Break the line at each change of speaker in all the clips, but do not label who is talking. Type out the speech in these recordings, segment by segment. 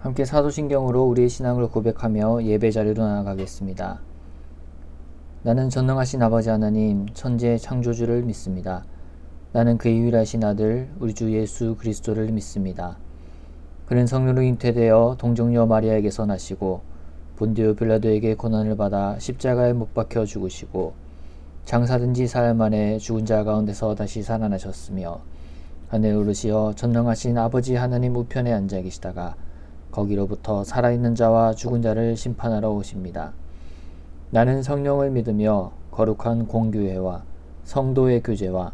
함께 사도신경으로 우리의 신앙을 고백하며 예배 자리로 나아가겠습니다. 나는 전능하신 아버지 하나님, 천지의 창조주를 믿습니다. 나는 그의 유일하신 아들, 우리 주 예수 그리스도를 믿습니다. 그는 성령으로 잉태되어 동정녀 마리아에게서 나시고 본디오 빌라도에게 고난을 받아 십자가에 못 박혀 죽으시고 장사된 지 사흘 만에 죽은 자 가운데서 다시 살아나셨으며 하늘에 오르시어 전능하신 아버지 하나님 우편에 앉아 계시다가 거기로부터 살아있는 자와 죽은 자를 심판하러 오십니다. 나는 성령을 믿으며 거룩한 공교회와 성도의 교제와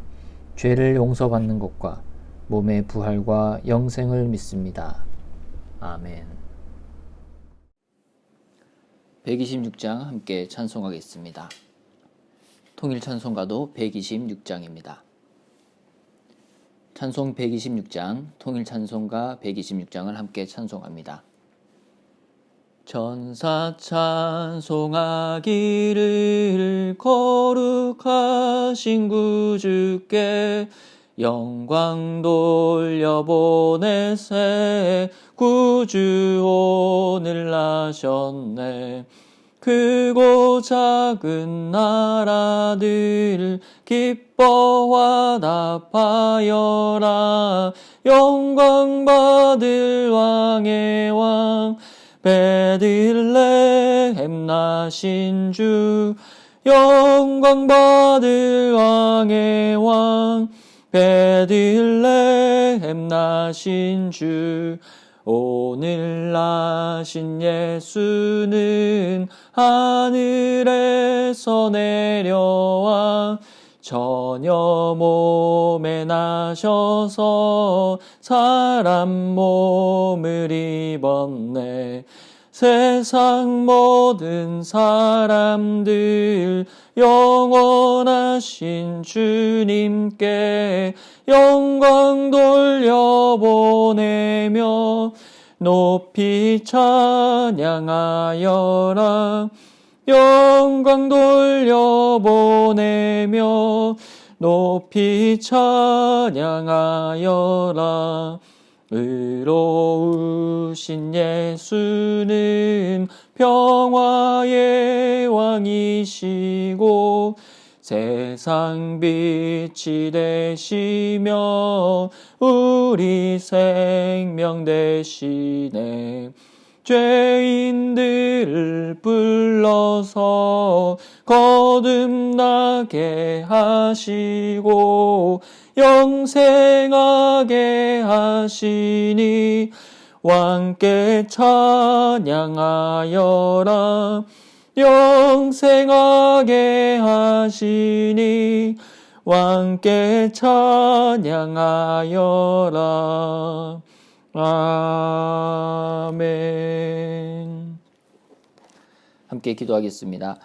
죄를 용서받는 것과 몸의 부활과 영생을 믿습니다. 아멘. 126장 함께 찬송하겠습니다. 통일찬송가도 126장입니다. 찬송 126장, 통일찬송가 126장을 함께 찬송합니다. 천사 찬송하기를 거룩하신 구주께 영광 돌려보내세 구주 오늘 나셨네. 크고 작은 나라들 기뻐 화답하여라. 영광 받을 왕의 왕 베들레헴 나신 주. 영광 받을 왕의 왕 베들레헴 나신 주. 오늘 나신 예수는 하늘에서 내려와 처녀 몸에 나셔서 사람 몸을 입었네. 세상 모든 사람들 영원하신 주님께 영광 돌려보내며 높이 찬양하여라. 영광 돌려보내며 높이 찬양하여라. 의로우신 예수는 평화의 왕이시고 세상 빛이 되시며 우리 생명 되시네. 죄인들을 불러서 거듭나게 하시고 영생하게 하시니 왕께 찬양하여라. 영생하게 하시니 왕께 찬양하여라. 아멘. 함께 기도하겠습니다.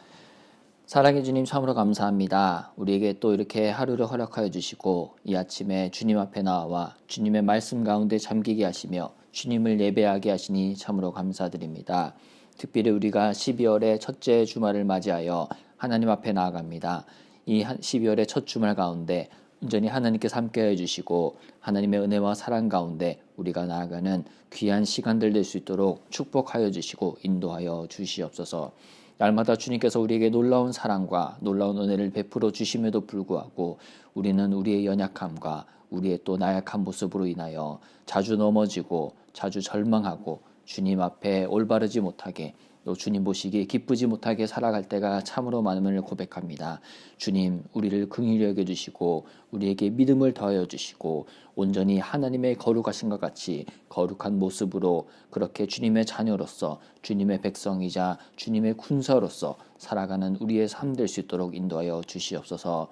사랑해 주님, 참으로 감사합니다. 우리에게 또 이렇게 하루를 허락하여 주시고 이 아침에 주님 앞에 나와 주님의 말씀 가운데 잠기게 하시며 주님을 예배하게 하시니 참으로 감사드립니다. 특별히 우리가 12월의 첫째 주말을 맞이하여 하나님 앞에 나아갑니다. 이 12월의 첫 주말 가운데 온전히 하나님께서 함께해 주시고 하나님의 은혜와 사랑 가운데 우리가 나아가는 귀한 시간들 될 수 있도록 축복하여 주시고 인도하여 주시옵소서. 날마다 주님께서 우리에게 놀라운 사랑과 놀라운 은혜를 베풀어 주심에도 불구하고 우리는 우리의 연약함과 우리의 또 나약한 모습으로 인하여 자주 넘어지고 자주 절망하고 주님 앞에 올바르지 못하게 또 주님 보시기에 기쁘지 못하게 살아갈 때가 참으로 많음을 고백합니다. 주님, 우리를 긍휼히 여겨주시고 우리에게 믿음을 더하여 주시고 온전히 하나님의 거룩하신 것 같이 거룩한 모습으로 그렇게 주님의 자녀로서 주님의 백성이자 주님의 군사로서 살아가는 우리의 삶 될 수 있도록 인도하여 주시옵소서.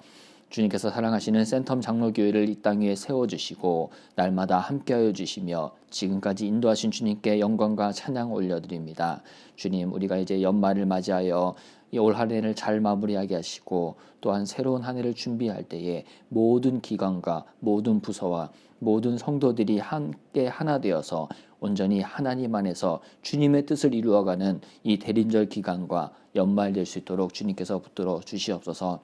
주님께서 사랑하시는 센텀 장로교회를 이 땅 위에 세워주시고 날마다 함께하여 주시며 지금까지 인도하신 주님께 영광과 찬양 올려드립니다. 주님, 우리가 이제 연말을 맞이하여 이 올 한 해를 잘 마무리하게 하시고 또한 새로운 한 해를 준비할 때에 모든 기관과 모든 부서와 모든 성도들이 함께 하나 되어서 온전히 하나님 안에서 주님의 뜻을 이루어가는 이 대림절 기간과 연말 될 수 있도록 주님께서 붙들어 주시옵소서.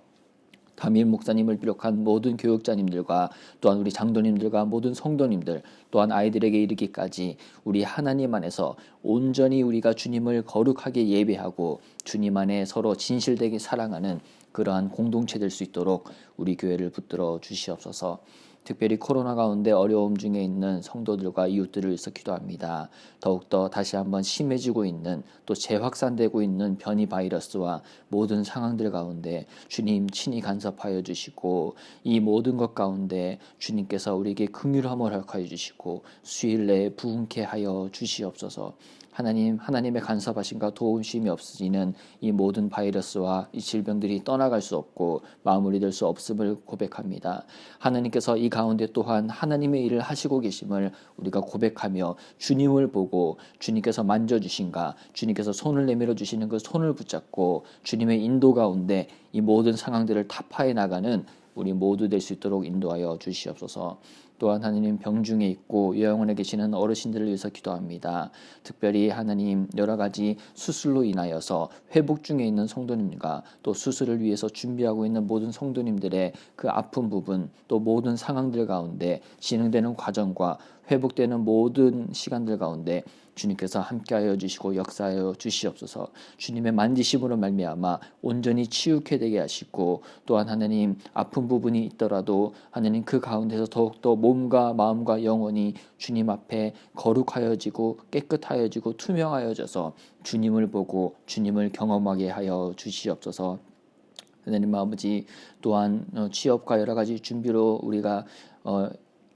담임 목사님을 비롯한 모든 교육자님들과 또한 우리 장로님들과 모든 성도님들 또한 아이들에게 이르기까지 우리 하나님 안에서 온전히 우리가 주님을 거룩하게 예배하고 주님 안에 서로 진실되게 사랑하는 그러한 공동체 될 수 있도록 우리 교회를 붙들어 주시옵소서. 특별히 코로나 가운데 어려움 중에 있는 성도들과 이웃들을 위해서 기도합니다. 더욱더 다시 한번 심해지고 있는 또 재확산되고 있는 변이 바이러스와 모든 상황들 가운데 주님 친히 간섭하여 주시고 이 모든 것 가운데 주님께서 우리에게 긍휼함을 허락하여 주시고 수일 내에 부흥케 하여 주시옵소서. 하나님의 간섭하심과 도우심이 없어지는 이 모든 바이러스와 이 질병들이 떠나갈 수 없고 마무리될 수 없음을 고백합니다. 하나님께서 이 가운데 또한 하나님의 일을 하시고 계심을 우리가 고백하며 주님을 보고 주님께서 만져주신가, 주님께서 손을 내밀어 주시는 그 손을 붙잡고 주님의 인도 가운데 이 모든 상황들을 타파해 나가는 우리 모두 될 수 있도록 인도하여 주시옵소서. 또한 하나님 병중에 있고 요양원에 계시는 어르신들을 위해서 기도합니다. 특별히 하나님 여러 가지 수술로 인하여서 회복 중에 있는 성도님과 또 수술을 위해서 준비하고 있는 모든 성도님들의 그 아픈 부분 또 모든 상황들 가운데 진행되는 과정과 회복되는 모든 시간들 가운데 주님께서 함께하여 주시고 역사하여 주시옵소서. 주님의 만지심으로 말미암아 온전히 치유케 되게 하시고 또한 하나님 아픈 부분이 있더라도 하나님 그 가운데서 더욱더 몸과 마음과 영혼이 주님 앞에 거룩하여지고 깨끗하여지고 투명하여져서 주님을 보고 주님을 경험하게 하여 주시옵소서. 하나님 아버지 또한 취업과 여러 가지 준비로 우리가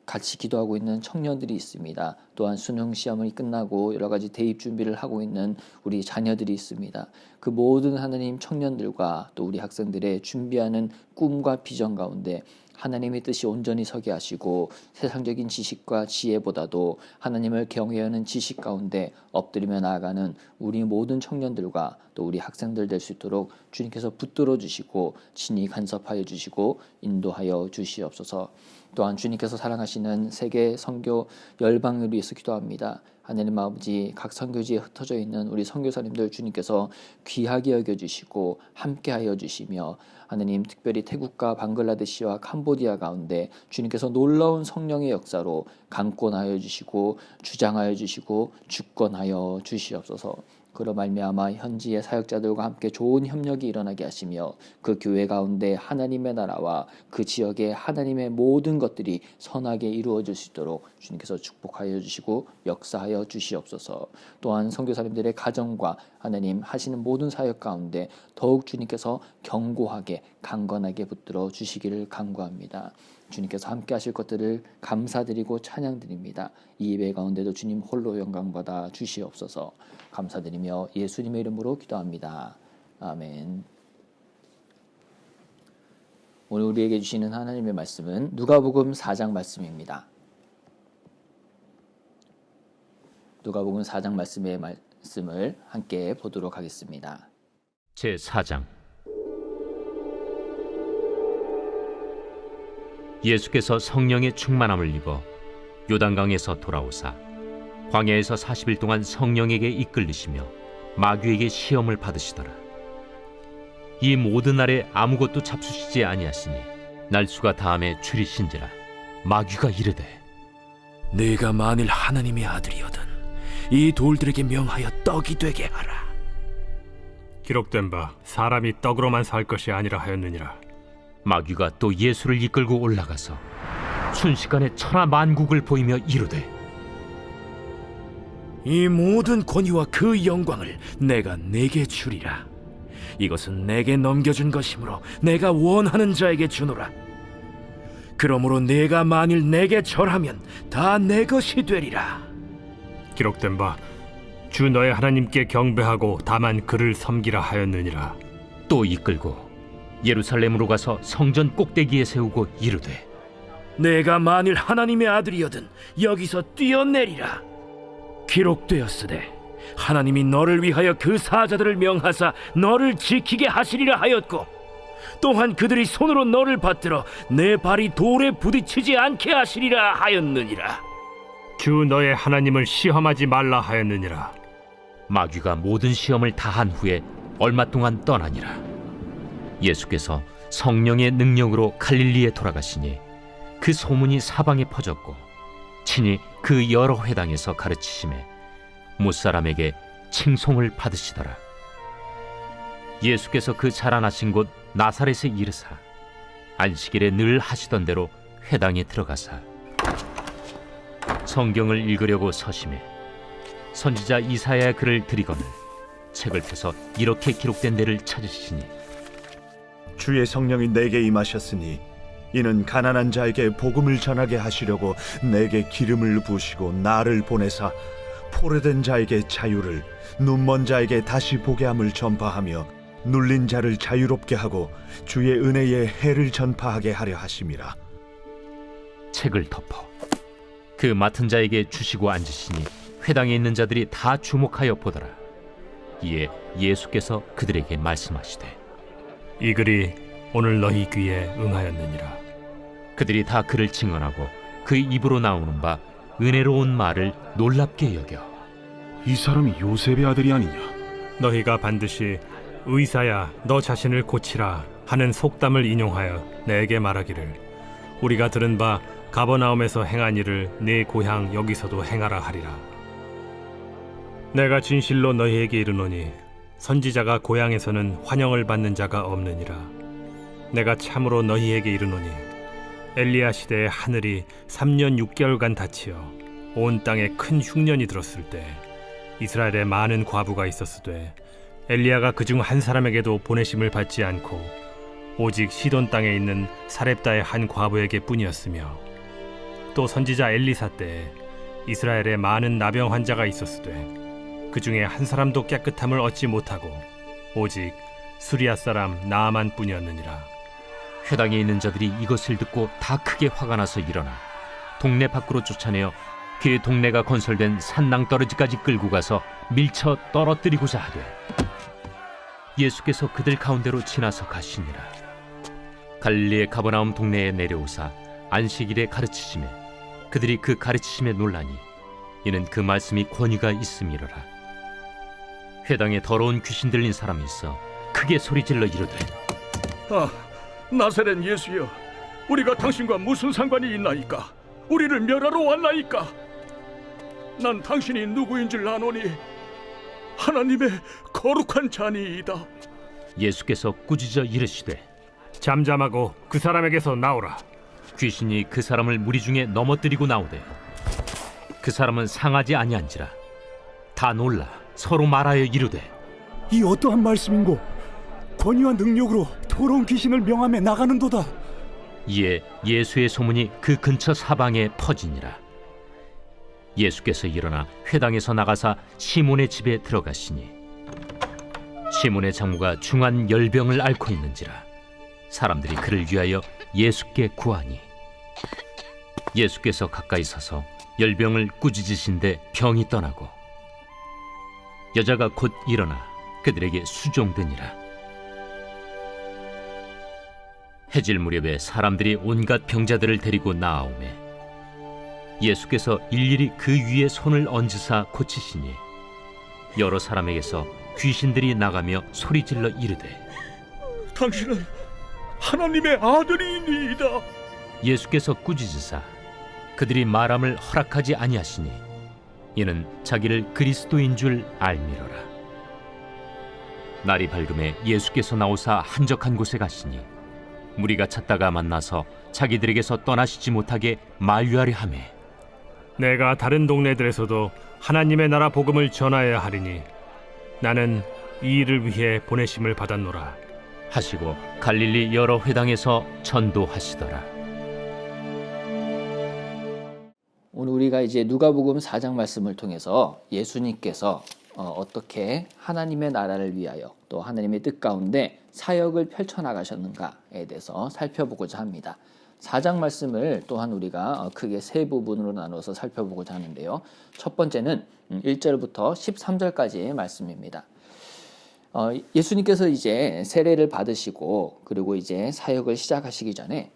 같이 기도하고 있는 청년들이 있습니다. 또한 수능 시험이 끝나고 여러 가지 대입 준비를 하고 있는 우리 자녀들이 있습니다. 그 모든 하나님 청년들과 또 우리 학생들의 준비하는 꿈과 비전 가운데 하나님의 뜻이 온전히 서게 하시고 세상적인 지식과 지혜보다도 하나님을 경외하는 지식 가운데 엎드리며 나아가는 우리 모든 청년들과 또 우리 학생들 될 수 있도록 주님께서 붙들어 주시고 친히 간섭하여 주시고 인도하여 주시옵소서. 또한 주님께서 사랑하시는 세계 선교 열방을 위해서 기도합니다. 하나님 아버지 각 선교지에 흩어져 있는 우리 선교사님들 주님께서 귀하게 여겨주시고 함께하여 주시며 하나님 특별히 태국과 방글라데시와 캄보디아 가운데 주님께서 놀라운 성령의 역사로 강권하여 주시고 주장하여 주시고 주권하여 주시옵소서. 그로 말미암아 현지의 사역자들과 함께 좋은 협력이 일어나게 하시며 그 교회 가운데 하나님의 나라와 그 지역의 하나님의 모든 것들이 선하게 이루어질 수 있도록 주님께서 축복하여 주시고 역사하여 주시옵소서. 또한 선교사님들의 가정과 하나님 하시는 모든 사역 가운데 더욱 주님께서 견고하게 강건하게 붙들어 주시기를 간구합니다. 주님께서 함께 하실 것들을 감사드리고 찬양드립니다. 이 예배 가운데도 주님 홀로 영광받아 주시옵소서. 감사드리며 예수님의 이름으로 기도합니다. 아멘. 오늘 우리에게 주시는 하나님의 말씀은 누가복음 4장 말씀입니다. 누가복음 4장 말씀을 함께 보도록 하겠습니다.
제4장 예수께서 성령의 충만함을 입어 요단강에서 돌아오사 광야에서 40일 동안 성령에게 이끌리시며 마귀에게 시험을 받으시더라. 이 모든 날에 아무것도 잡수시지 아니하시니 날수가 다함에 줄이신지라. 마귀가 이르되
네가 만일 하나님의 아들이거든 이 돌들에게 명하여 떡이 되게 하라.
기록된 바 사람이 떡으로만 살 것이 아니라 하였느니라.
마귀가 또 예수를 이끌고 올라가서 순식간에 천하 만국을 보이며 이르되
이 모든 권위와 그 영광을 내가 네게 주리라. 이것은 내게 넘겨준 것이므로 내가 원하는 자에게 주노라. 그러므로 네가 만일 내게 절하면 다 내 것이 되리라.
기록된 바 주 너의 하나님께 경배하고 다만 그를 섬기라 하였느니라.
또 이끌고 예루살렘으로 가서 성전 꼭대기에 세우고 이르되
내가 만일 하나님의 아들이거든 여기서 뛰어내리라. 기록되었으되 하나님이 너를 위하여 그 사자들을 명하사 너를 지키게 하시리라 하였고 또한 그들이 손으로 너를 받들어 내 발이 돌에 부딪히지 않게 하시리라 하였느니라.
주 너의 하나님을 시험하지 말라 하였느니라.
마귀가 모든 시험을 다한 후에 얼마 동안 떠나니라. 예수께서 성령의 능력으로 갈릴리에 돌아가시니 그 소문이 사방에 퍼졌고 친히 그 여러 회당에서 가르치심에 못사람에게 칭송을 받으시더라. 예수께서 그 자라나신 곳 나사렛에 이르사 안식일에 늘 하시던 대로 회당에 들어가사 성경을 읽으려고 서심해 선지자 이사야의 글을 들이거늘 책을 펴서 이렇게 기록된 데를 찾으시니
주의 성령이 내게 임하셨으니 이는 가난한 자에게 복음을 전하게 하시려고 내게 기름을 부으시고 나를 보내사 포로된 자에게 자유를, 눈먼 자에게 다시 보게 함을 전파하며 눌린 자를 자유롭게 하고 주의 은혜의 해를 전파하게 하려 하심이라.
책을 덮어 그 맡은 자에게 주시고 앉으시니 회당에 있는 자들이 다 주목하여 보더라. 이에 예수께서 그들에게 말씀하시되
이 글이 오늘 너희 귀에 응하였느니라.
그들이 다 그를 증언하고 그 입으로 나오는 바 은혜로운 말을 놀랍게 여겨
이 사람이 요셉의 아들이 아니냐?
너희가 반드시 의사야 너 자신을 고치라 하는 속담을 인용하여 내게 말하기를 우리가 들은 바 가버나움에서 행한 일을 네 고향 여기서도 행하라 하리라. 내가 진실로 너희에게 이르노니 선지자가 고향에서는 환영을 받는 자가 없느니라. 내가 참으로 너희에게 이르노니 엘리야 시대에 하늘이 3년 6개월간 닫히어 온 땅에 큰 흉년이 들었을 때 이스라엘에 많은 과부가 있었으되 엘리야가 그중 한 사람에게도 보내심을 받지 않고 오직 시돈 땅에 있는 사렙다의 한 과부에게 뿐이었으며 또 선지자 엘리사 때에 이스라엘에 많은 나병 환자가 있었으되 그 중에 한 사람도 깨끗함을 얻지 못하고 오직 수리아 사람 나아만 뿐이었느니라.
회당에 있는 자들이 이것을 듣고 다 크게 화가 나서 일어나 동네 밖으로 쫓아내어 그 동네가 건설된 산낭떠러지까지 끌고 가서 밀쳐 떨어뜨리고자 하되 예수께서 그들 가운데로 지나서 가시니라. 갈릴리의 가버나움 동네에 내려오사 안식일에 가르치시매 그들이 그 가르치심에 놀라니 이는 그 말씀이 권위가 있음이로라. 회당에 더러운 귀신 들린 사람이 있어 크게 소리질러 이르되
나사렛 예수여, 우리가 당신과 무슨 상관이 있나이까? 우리를 멸하러 왔나이까? 난 당신이 누구인 줄 아노니 하나님의 거룩한 자니이다.
예수께서 꾸짖어 이르시되
잠잠하고 그 사람에게서 나오라.
귀신이 그 사람을 무리 중에 넘어뜨리고 나오되 그 사람은 상하지 아니한지라. 다 놀라 서로 말하여 이르되
이 어떠한 말씀인고? 권위와 능력으로 더러운 귀신을 명함에 나가는도다.
이에 예수의 소문이 그 근처 사방에 퍼지니라. 예수께서 일어나 회당에서 나가사 시몬의 집에 들어가시니 시몬의 장모가 중한 열병을 앓고 있는지라. 사람들이 그를 위하여 예수께 구하니 예수께서 가까이 서서 열병을 꾸짖으신데 병이 떠나고 여자가 곧 일어나 그들에게 수종되니라. 해질 무렵에 사람들이 온갖 병자들을 데리고 나아오매 예수께서 일일이 그 위에 손을 얹으사 고치시니 여러 사람에게서 귀신들이 나가며 소리질러 이르되
당신은 하나님의 아들이니이다.
예수께서 꾸짖으사 그들이 말함을 허락하지 아니하시니 이는 자기를 그리스도인 줄 알미러라. 날이 밝음에 예수께서 나오사 한적한 곳에 가시니 무리가 찾다가 만나서 자기들에게서 떠나시지 못하게 만류하려 하매
내가 다른 동네들에서도 하나님의 나라 복음을 전하여야 하리니 나는 이 일을 위해 보내심을 받았노라
하시고 갈릴리 여러 회당에서 전도하시더라.
오늘 우리가 이제 누가복음 4장 말씀을 통해서 예수님께서 어떻게 하나님의 나라를 위하여 또 하나님의 뜻 가운데 사역을 펼쳐나가셨는가에 대해서 살펴보고자 합니다. 4장 말씀을 또한 우리가 크게 세 부분으로 나눠서 살펴보고자 하는데요. 첫 번째는 1절부터 13절까지의 말씀입니다. 예수님께서 이제 세례를 받으시고 그리고 이제 사역을 시작하시기 전에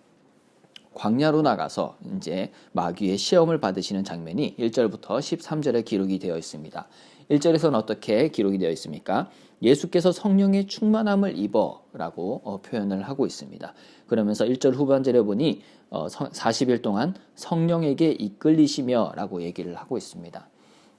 광야로 나가서 이제 마귀의 시험을 받으시는 장면이 1절부터 13절에 기록이 되어 있습니다. 1절에서는 어떻게 기록이 되어 있습니까? 예수께서 성령의 충만함을 입어라고 표현을 하고 있습니다. 그러면서 1절 후반절에 보니 40일 동안 성령에게 이끌리시며라고 얘기를 하고 있습니다.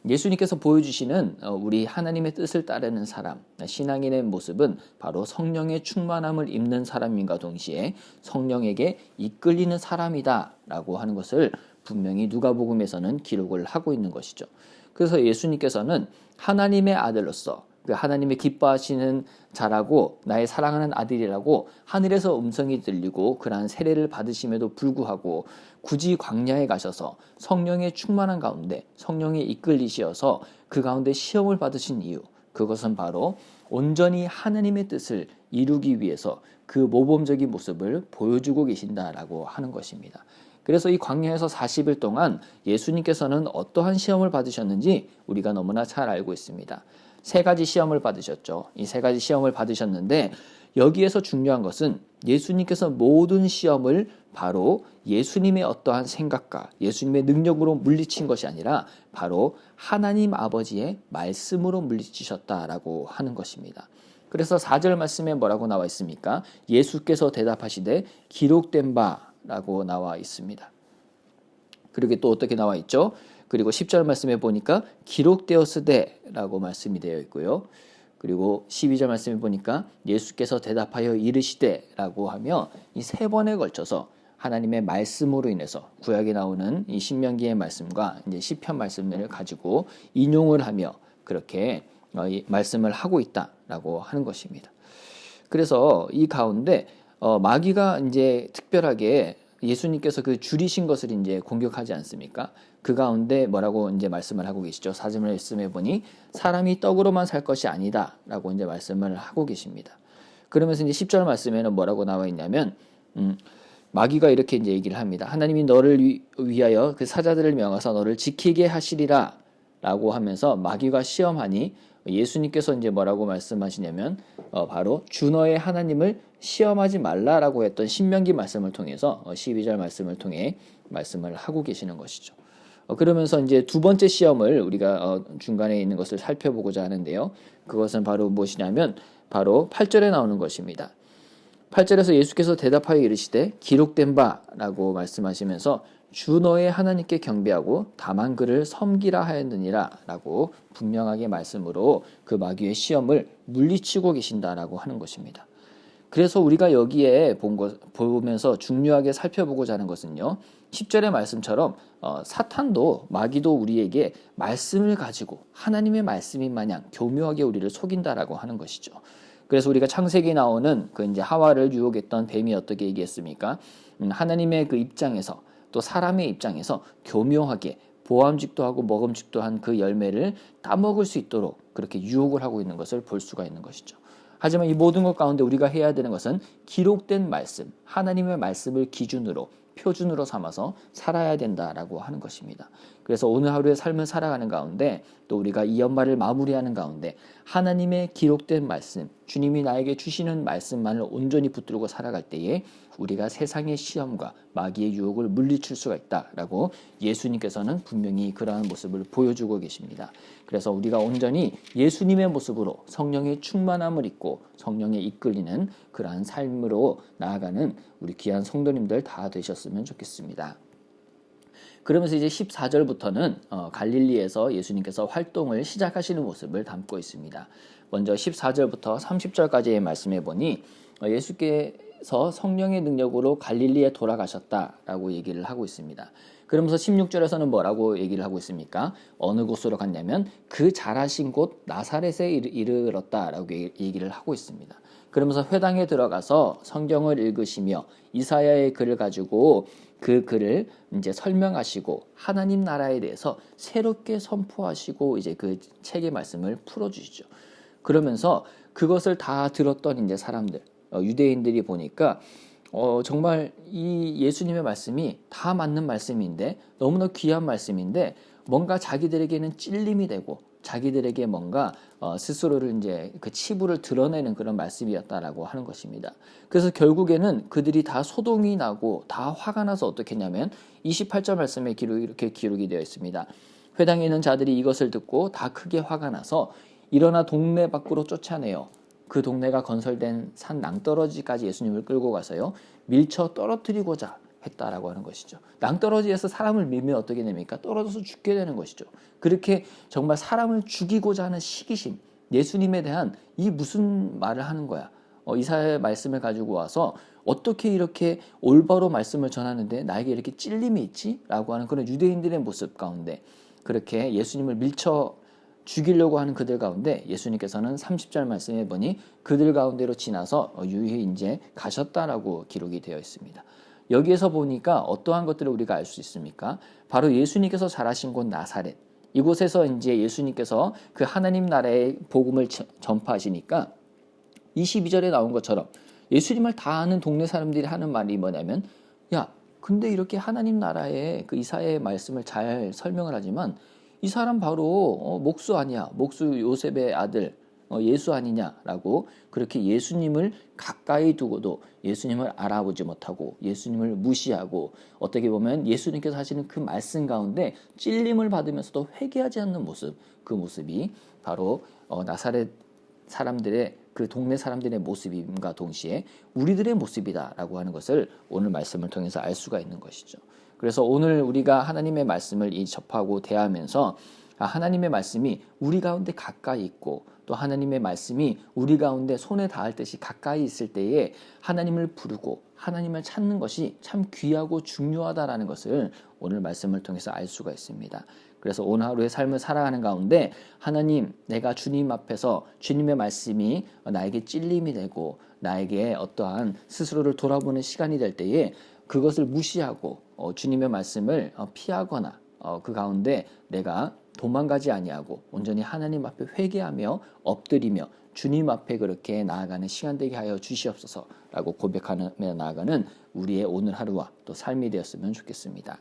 예수님께서 보여주시는 우리 하나님의 뜻을 따르는 사람, 신앙인의 모습은 바로 성령의 충만함을 입는 사람인가 동시에 성령에게 이끌리는 사람이다라고 하는 것을 분명히 누가복음에서는 기록을 하고 있는 것이죠. 그래서 예수님께서는 하나님의 아들로서 그 하나님의 기뻐하시는 자라고 나의 사랑하는 아들이라고 하늘에서 음성이 들리고 그러한 세례를 받으심에도 불구하고 굳이 광야에 가셔서 성령의 충만한 가운데 성령에 이끌리시어서 그 가운데 시험을 받으신 이유, 그것은 바로 온전히 하나님의 뜻을 이루기 위해서 그 모범적인 모습을 보여주고 계신다라고 하는 것입니다. 그래서 이 광야에서 40일 동안 예수님께서는 어떠한 시험을 받으셨는지 우리가 너무나 잘 알고 있습니다. 3가지 시험을 받으셨죠. 이 3가지 시험을 받으셨는데 여기에서 중요한 것은 예수님께서 모든 시험을 바로 예수님의 어떠한 생각과 예수님의 능력으로 물리친 것이 아니라 바로 하나님 아버지의 말씀으로 물리치셨다라고 하는 것입니다. 그래서 4절 말씀에 뭐라고 나와 있습니까? 예수께서 대답하시되 기록된 바라고 나와 있습니다. 그리고 또 어떻게 나와 있죠? 그리고 10절 말씀에 보니까 기록되었으되라고 말씀이 되어 있고요. 그리고 12절 말씀에 보니까 예수께서 대답하여 이르시되라고 하며 이 3번에 걸쳐서 하나님의 말씀으로 인해서 구약에 나오는 이 신명기의 말씀과 이제 시편 말씀을 가지고 인용을 하며 그렇게 말씀을 하고 있다라고 하는 것입니다. 그래서 이 가운데 마귀가 이제 특별하게 예수님께서 그 줄이신 것을 이제 공격하지 않습니까? 그 가운데 뭐라고 이제 말씀을 하고 계시죠? 4절 말씀에 보니 사람이 떡으로만 살 것이 아니다라고 이제 말씀을 하고 계십니다. 그러면서 이제 10절 말씀에는 뭐라고 나와 있냐면 마귀가 이렇게 이제 얘기를 합니다. 하나님이 너를 위하여 그 사자들을 명하사 너를 지키게 하시리라라고 하면서 마귀가 시험하니 예수님께서 이제 뭐라고 말씀하시냐면 바로 주 너의 하나님을 시험하지 말라라고 했던 신명기 말씀을 통해서 12절 말씀을 통해 말씀을 하고 계시는 것이죠. 그러면서 이제 2번째 시험을 우리가 중간에 있는 것을 살펴보고자 하는데요. 그것은 바로 무엇이냐면 바로 8절에 나오는 것입니다. 8절에서 예수께서 대답하여 이르시되 기록된 바라고 말씀하시면서 주 너의 하나님께 경배하고 다만 그를 섬기라 하였느니라 라고 분명하게 말씀으로 그 마귀의 시험을 물리치고 계신다라고 하는 것입니다. 그래서 우리가 여기에 보면서 중요하게 살펴보고자 하는 것은요. 10절의 말씀처럼 사탄도 마귀도 우리에게 말씀을 가지고 하나님의 말씀인 마냥 교묘하게 우리를 속인다라고 하는 것이죠. 그래서 우리가 창세기에 나오는 그 이제 하와를 유혹했던 뱀이 어떻게 얘기했습니까? 하나님의 그 입장에서 또 사람의 입장에서 교묘하게 보암직도 하고 먹음직도 한 그 열매를 따먹을 수 있도록 그렇게 유혹을 하고 있는 것을 볼 수가 있는 것이죠. 하지만 이 모든 것 가운데 우리가 해야 되는 것은 기록된 말씀, 하나님의 말씀을 기준으로 표준으로 삼아서 살아야 된다라고 하는 것입니다. 그래서 오늘 하루의 삶을 살아가는 가운데 또 우리가 이 연말을 마무리하는 가운데 하나님의 기록된 말씀, 주님이 나에게 주시는 말씀만을 온전히 붙들고 살아갈 때에 우리가 세상의 시험과 마귀의 유혹을 물리칠 수가 있다라고 예수님께서는 분명히 그러한 모습을 보여주고 계십니다. 그래서 우리가 온전히 예수님의 모습으로 성령의 충만함을 입고 성령에 이끌리는 그러한 삶으로 나아가는 우리 귀한 성도님들 다 되셨으면 좋겠습니다. 그러면서 이제 14절부터는 갈릴리에서 예수님께서 활동을 시작하시는 모습을 담고 있습니다. 먼저 14절부터 30절까지의 말씀해 보니 예수께서 성령의 능력으로 갈릴리에 돌아가셨다라고 얘기를 하고 있습니다. 그러면서 16절에서는 뭐라고 얘기를 하고 있습니까? 어느 곳으로 갔냐면 그 자라신 곳 나사렛에 이르렀다라고 얘기를 하고 있습니다. 그러면서 회당에 들어가서 성경을 읽으시며 이사야의 글을 가지고 그 글을 이제 설명하시고 하나님 나라에 대해서 새롭게 선포하시고 이제 그 책의 말씀을 풀어주시죠. 그러면서 그것을 다 들었던 이제 사람들, 유대인들이 보니까 정말 이 예수님의 말씀이 다 맞는 말씀인데 너무나 귀한 말씀인데 뭔가 자기들에게는 찔림이 되고 자기들에게 뭔가 스스로를 이제 그 치부를 드러내는 그런 말씀이었다라고 하는 것입니다. 그래서 결국에는 그들이 다 소동이 나고 다 화가 나서 어떻게 했냐면 28절 말씀에 이렇게 기록이 되어 있습니다. 회당에 있는 자들이 이것을 듣고 다 크게 화가 나서 일어나 동네 밖으로 쫓아내어 그 동네가 건설된 산 낭떠러지까지 예수님을 끌고 가서요 밀쳐 떨어뜨리고자 했다라고 하는 것이죠. 낭떠러지에서 사람을 밀면 어떻게 됩니까? 떨어져서 죽게 되는 것이죠. 그렇게 정말 사람을 죽이고자 하는 시기심, 예수님에 대한 이 무슨 말을 하는 거야? 이사야의 말씀을 가지고 와서 어떻게 이렇게 올바로 말씀을 전하는데 나에게 이렇게 찔림이 있지? 라고 하는 그런 유대인들의 모습 가운데 그렇게 예수님을 밀쳐 죽이려고 하는 그들 가운데 예수님께서는 30절 말씀해 보니 그들 가운데로 지나서 유유히 이제 가셨다라고 기록이 되어 있습니다. 여기에서 보니까 어떠한 것들을 우리가 알 수 있습니까? 바로 예수님께서 자라신 곳 나사렛. 이곳에서 이제 예수님께서 그 하나님 나라의 복음을 전파하시니까 22절에 나온 것처럼 예수님을 다 아는 동네 사람들이 하는 말이 뭐냐면 야, 근데 이렇게 하나님 나라의 그 이사야의 말씀을 잘 설명을 하지만 이 사람 바로 목수 아니야. 목수 요셉의 아들 예수 아니냐라고 그렇게 예수님을 가까이 두고도 예수님을 알아보지 못하고 예수님을 무시하고 어떻게 보면 예수님께서 하시는 그 말씀 가운데 찔림을 받으면서도 회개하지 않는 모습, 그 모습이 바로 나사렛 사람들의 그 동네 사람들의 모습임과 동시에 우리들의 모습이다라고 하는 것을 오늘 말씀을 통해서 알 수가 있는 것이죠. 그래서 오늘 우리가 하나님의 말씀을 접하고 대하면서 하나님의 말씀이 우리 가운데 가까이 있고 또 하나님의 말씀이 우리 가운데 손에 닿을 듯이 가까이 있을 때에 하나님을 부르고 하나님을 찾는 것이 참 귀하고 중요하다라는 것을 오늘 말씀을 통해서 알 수가 있습니다. 그래서 오늘 하루의 삶을 살아가는 가운데 하나님, 내가 주님 앞에서 주님의 말씀이 나에게 찔림이 되고 나에게 어떠한 스스로를 돌아보는 시간이 될 때에 그것을 무시하고 주님의 말씀을 피하거나 그 가운데 내가 도망가지 아니하고 온전히 하나님 앞에 회개하며 엎드리며 주님 앞에 그렇게 나아가는 시간 되게 하여 주시옵소서라고 고백하며 나아가는 우리의 오늘 하루와 또 삶이 되었으면 좋겠습니다.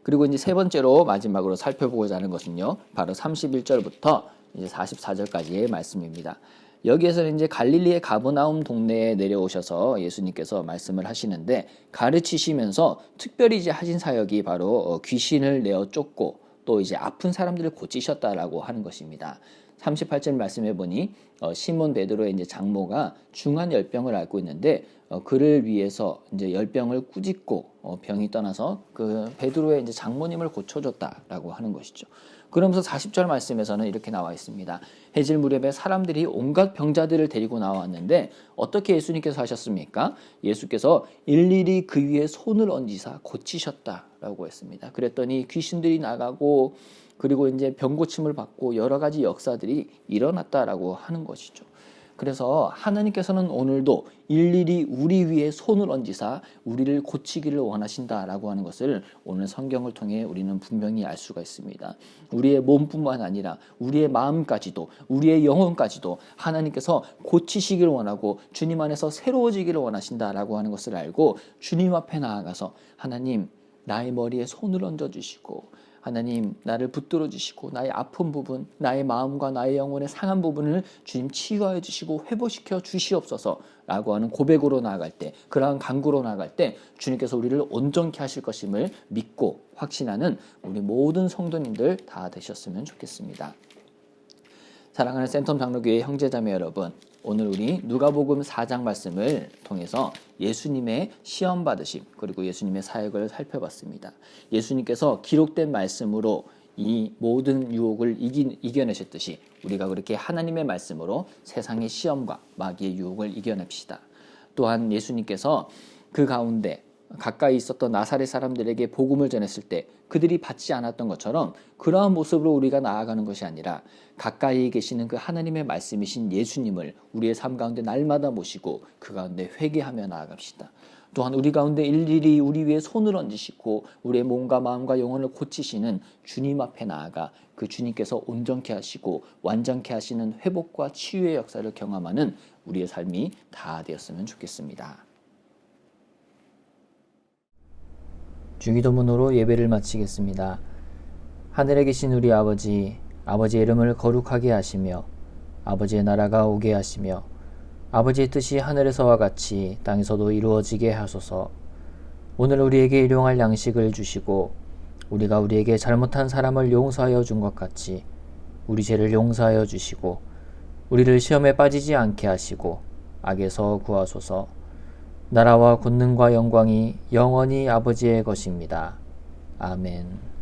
그리고 이제 세 번째로 마지막으로 살펴보고자 하는 것은요, 바로 31절부터 이제 44절까지의 말씀입니다. 여기에서는 이제 갈릴리의 가버나움 동네에 내려오셔서 예수님께서 말씀을 하시는데 가르치시면서 특별히 이제 하신 사역이 바로 귀신을 내어 쫓고 또 이제 아픈 사람들을 고치셨다라고 하는 것입니다. 38절 말씀해 보니 시몬 베드로의 이제 장모가 중한 열병을 앓고 있는데 그를 위해서 이제 열병을 꾸짖고 병이 떠나서 그 베드로의 이제 장모님을 고쳐줬다라고 하는 것이죠. 그러면서 40절 말씀에서는 이렇게 나와 있습니다. 해질 무렵에 사람들이 온갖 병자들을 데리고 나왔는데 어떻게 예수님께서 하셨습니까? 예수께서 일일이 그 위에 손을 얹으사 고치셨다라고 했습니다. 그랬더니 귀신들이 나가고 그리고 이제 병 고침을 받고 여러 가지 역사들이 일어났다라고 하는 것이죠. 그래서 하나님께서는 오늘도 일일이 우리 위에 손을 얹으사 우리를 고치기를 원하신다라고 하는 것을 오늘 성경을 통해 우리는 분명히 알 수가 있습니다. 우리의 몸뿐만 아니라 우리의 마음까지도 우리의 영혼까지도 하나님께서 고치시기를 원하고 주님 안에서 새로워지기를 원하신다라고 하는 것을 알고 주님 앞에 나아가서 하나님 나의 머리에 손을 얹어주시고 하나님 나를 붙들어 주시고 나의 아픈 부분, 나의 마음과 나의 영혼의 상한 부분을 주님 치유하여 주시고 회복시켜 주시옵소서라고 하는 고백으로 나아갈 때, 그러한 간구로 나아갈 때 주님께서 우리를 온전케 하실 것임을 믿고 확신하는 우리 모든 성도님들 다 되셨으면 좋겠습니다. 사랑하는 센텀 장로교회 형제자매 여러분, 오늘 우리 누가복음 4장 말씀을 통해서 예수님의 시험 받으심 그리고 예수님의 사역을 살펴봤습니다. 예수님께서 기록된 말씀으로 이 모든 유혹을 이겨내셨듯이 우리가 그렇게 하나님의 말씀으로 세상의 시험과 마귀의 유혹을 이겨냅시다. 또한 예수님께서 그 가운데 가까이 있었던 나사렛 사람들에게 복음을 전했을 때 그들이 받지 않았던 것처럼 그러한 모습으로 우리가 나아가는 것이 아니라 가까이 계시는 그 하나님의 말씀이신 예수님을 우리의 삶 가운데 날마다 모시고 그 가운데 회개하며 나아갑시다. 또한 우리 가운데 일일이 우리 위에 손을 얹으시고 우리의 몸과 마음과 영혼을 고치시는 주님 앞에 나아가 그 주님께서 온전케 하시고 완전케 하시는 회복과 치유의 역사를 경험하는 우리의 삶이 다 되었으면 좋겠습니다. 중기도문으로 예배를 마치겠습니다. 하늘에 계신 우리 아버지, 아버지의 이름을 거룩하게 하시며 아버지의 나라가 오게 하시며 아버지의 뜻이 하늘에서와 같이 땅에서도 이루어지게 하소서. 오늘 우리에게 일용할 양식을 주시고 우리가 우리에게 잘못한 사람을 용서하여 준 것 같이 우리 죄를 용서하여 주시고 우리를 시험에 빠지지 않게 하시고 악에서 구하소서. 나라와 권능과 영광이 영원히 아버지의 것입니다. 아멘.